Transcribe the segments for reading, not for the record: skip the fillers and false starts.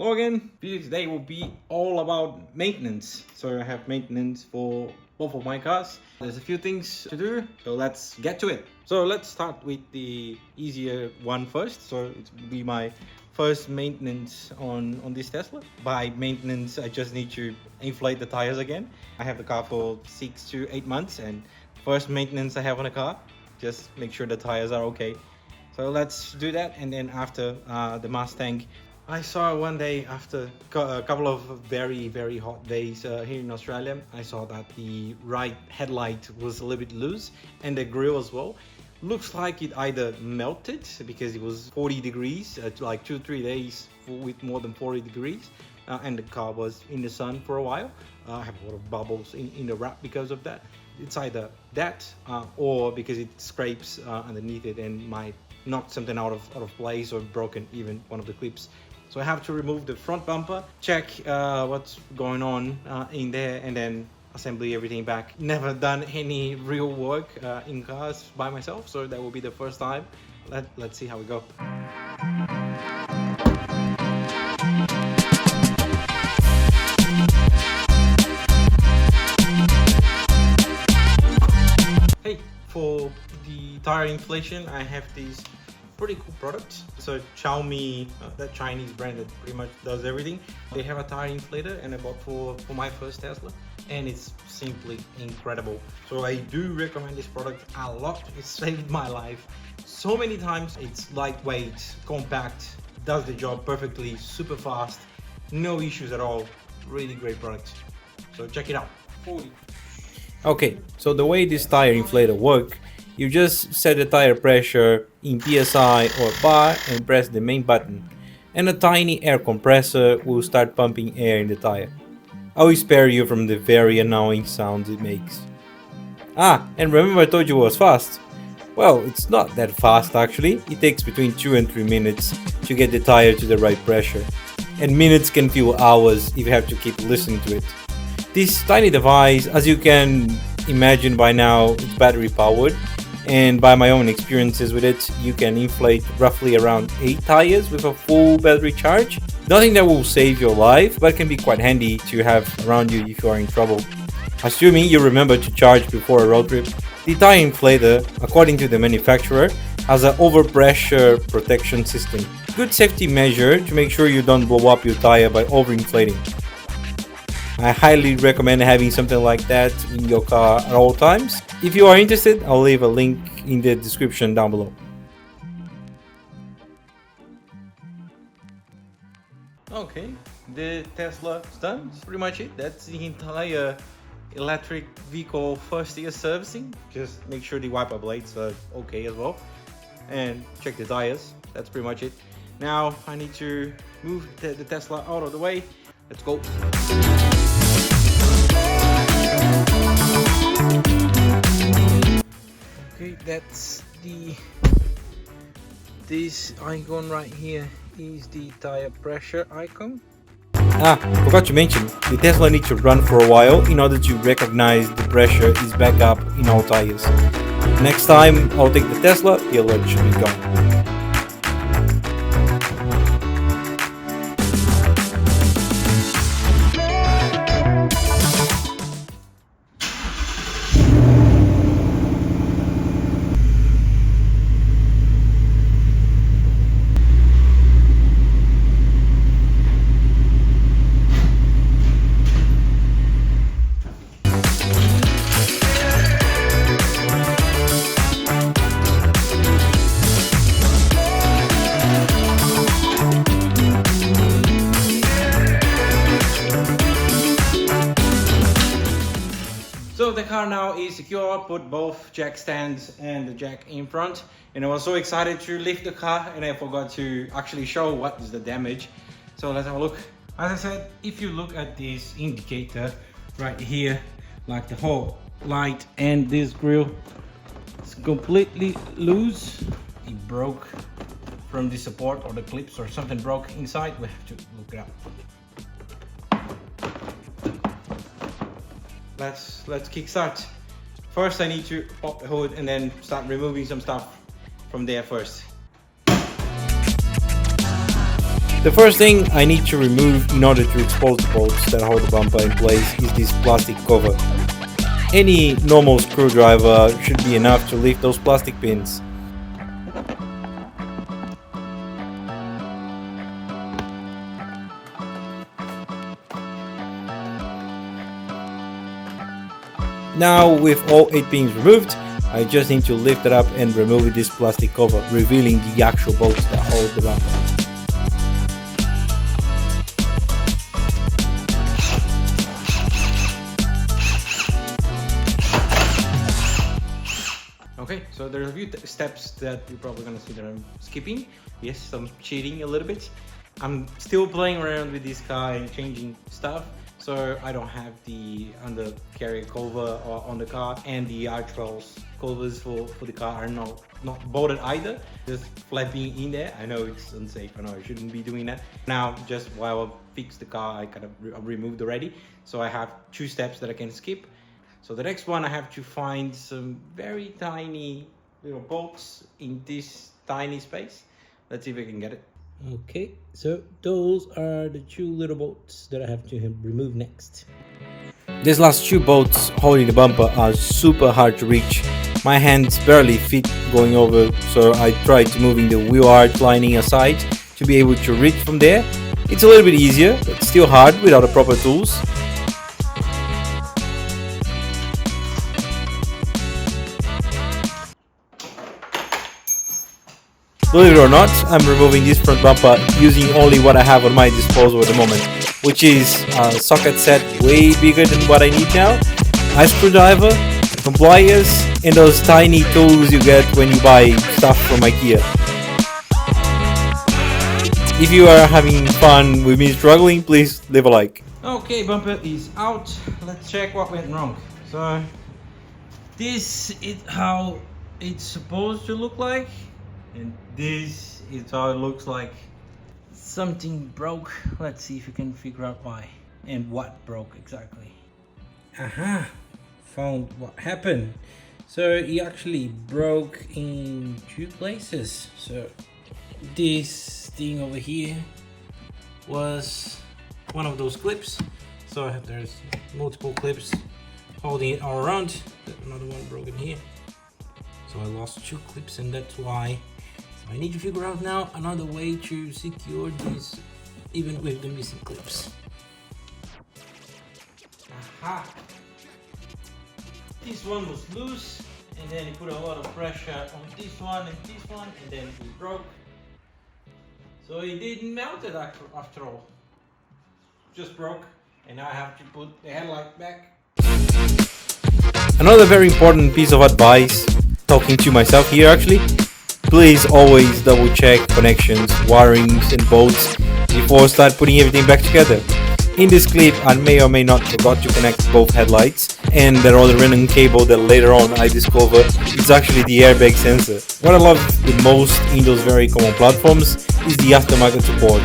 Hello again. Video today will be all about maintenance. So I have maintenance for both of my cars. There's a few things to do, so let's get to it. So let's start with the easier one first. So it will be my first maintenance on this Tesla. By maintenance, I just need to inflate the tires again. I have the car for 6 to 8 months, and first maintenance I have on a car, just make sure the tires are okay. So let's do that. And then after the Mustang, I saw one day after a couple of very hot days here in Australia, I saw that the right headlight was a little bit loose and the grille as well. Looks like it either melted because it was 40 degrees, like 2-3 days with more than 40 degrees, and the car was in the sun for a while. I have a lot of bubbles in the wrap because of that. It's either that or because it scrapes underneath it and might knock something out of place or broken even one of the clips. So I have to remove the front bumper, check what's going on in there, and then assembly everything back. Never done any real work in cars by myself, so that will be the first time. Let's see how we go. Hey, for the tire inflation, I have these pretty cool products. So Xiaomi, that Chinese brand that pretty much does everything, they have a tire inflator, and I bought for my first Tesla, and it's simply incredible. So I do recommend this product a lot. It saved my life so many times. It's lightweight, compact, does the job perfectly, super fast, no issues at all. Really great product, so check it out. Okay, so the way this tire inflator works, you just set the tire pressure in PSI or bar and press the main button, and a tiny air compressor will start pumping air in the tire. I will spare you from the very annoying sounds it makes. Ah, and remember I told you it was fast? Well, it's not that fast actually. It takes between 2 and 3 minutes to get the tire to the right pressure, and minutes can feel hours if you have to keep listening to it. This tiny device, as you can imagine by now, it's battery powered, and by my own experiences with it, you can inflate roughly around 8 tires with a full battery charge. Nothing that will save your life, but can be quite handy to have around you if you are in trouble. Assuming you remember to charge before a road trip. The tire inflator, according to the manufacturer, has an overpressure protection system. Good safety measure to make sure you don't blow up your tire by overinflating. I highly recommend having something like that in your car at all times. If you are interested, I'll leave a link in the description down below. Okay, the Tesla is done. That's pretty much it. That's the entire electric vehicle first year servicing. Just make sure the wiper blades are okay as well, and check the tires. That's pretty much it. Now I need to move the Tesla out of the way. Let's go. Okay, that's this icon right here is the tire pressure icon. Ah, forgot to mention, the Tesla needs to run for a while in order to recognize the pressure is back up in all tires. Next time I'll take the Tesla, the alert should be gone. So the car now is secure, put both jack stands and the jack in front, and I was so excited to lift the car and I forgot to actually show what is the damage. So let's have a look. As I said, if you look at this indicator right here, like the whole light and this grille, it's completely loose. It broke from the support or the clips, or something broke inside. We have to look it up. Let's kickstart. First I need to pop the hood and then start removing some stuff from there first. The first thing I need to remove in order to expose the bolts that hold the bumper in place is this plastic cover. Any normal screwdriver should be enough to lift those plastic pins. Now with all 8 pins removed, I just need to lift it up and remove this plastic cover, revealing the actual bolts that hold the bumper. Okay, so there's a few steps that you're probably gonna see that I'm skipping. Yes, I'm cheating a little bit. I'm still playing around with this car and changing stuff. So I don't have the undercarriage cover on the car, and the archwells covers for the car are not bolted either, just flapping in there. I know it's unsafe, I know I shouldn't be doing that. Now just while I fix the car, I kind of removed already, so I have 2 steps that I can skip. So the next one, I have to find some very tiny little bolts in this tiny space. Let's see if I can get it. Okay, so those are the 2 little bolts that I have to remove next. These last 2 bolts holding the bumper are super hard to reach. My hands barely fit going over, so I tried to moving the wheel arch lining aside to be able to reach from there. It's a little bit easier, but still hard without the proper tools. Believe it or not, I'm removing this front bumper using only what I have on my disposal at the moment, which is a socket set way bigger than what I need now, a screwdriver, some pliers, and those tiny tools you get when you buy stuff from IKEA. If you are having fun with me struggling, please leave a like. Okay, bumper is out. Let's check what went wrong. So this is how it's supposed to look like, and this is how it looks like. Something broke. Let's see if you can figure out why and what broke exactly. Aha, found what happened. So it actually broke in 2 places. So this thing over here was one of those clips. So there's multiple clips holding it all around. Another one broken here. So I lost 2 clips, and that's why. So I need to figure out now another way to secure this even with the missing clips. Aha! This one was loose, and then you put a lot of pressure on this one, and then it broke. So it didn't melt it after all. Just broke, and now I have to put the headlight back. Another very important piece of advice, talking to myself here actually, please always double check connections, wirings and bolts before start putting everything back together. In this clip I may or may not forgot to connect both headlights, and that other random cable that later on I discovered is actually the airbag sensor. What I love the most in those very common platforms is the aftermarket support.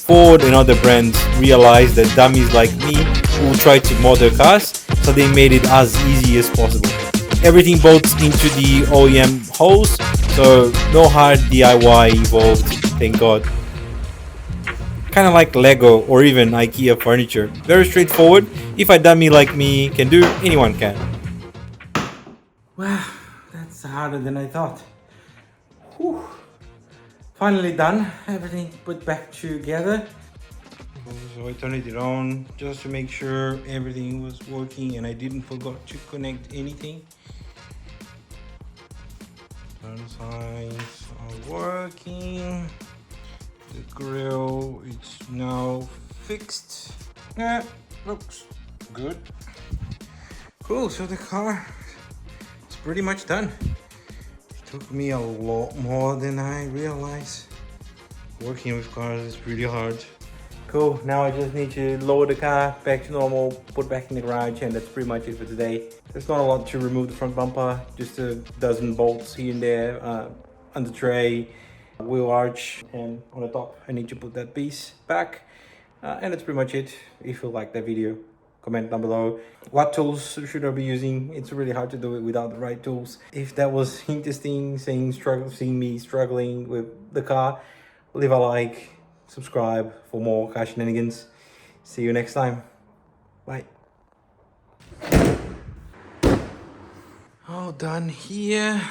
Ford and other brands realized that dummies like me will try to mod their cars, so they made it as easy as possible. Everything bolts into the OEM holes, so no hard DIY involved, thank God. Kinda like Lego or even IKEA furniture. Very straightforward. If a dummy like me can do, anyone can. Wow, that's harder than I thought. Whew. Finally done. Everything put back together. So I turned it on just to make sure everything was working and I didn't forget to connect anything. Turn signs are working. The grill is now fixed. Yeah, looks good. Cool, so the car is pretty much done. It took me a lot more than I realized. Working with cars is pretty hard. Cool, now I just need to lower the car back to normal, put back in the garage, and that's pretty much it for today. There's not a lot to remove the front bumper, just a dozen bolts here and there, on the tray, wheel arch, and on the top I need to put that piece back. And that's pretty much it. If you like that video, comment down below. What tools should I be using? It's really hard to do it without the right tools. If that was interesting, seeing me struggling with the car, leave a like. subscribe for more car shenanigans. See you next time. Bye. All done here.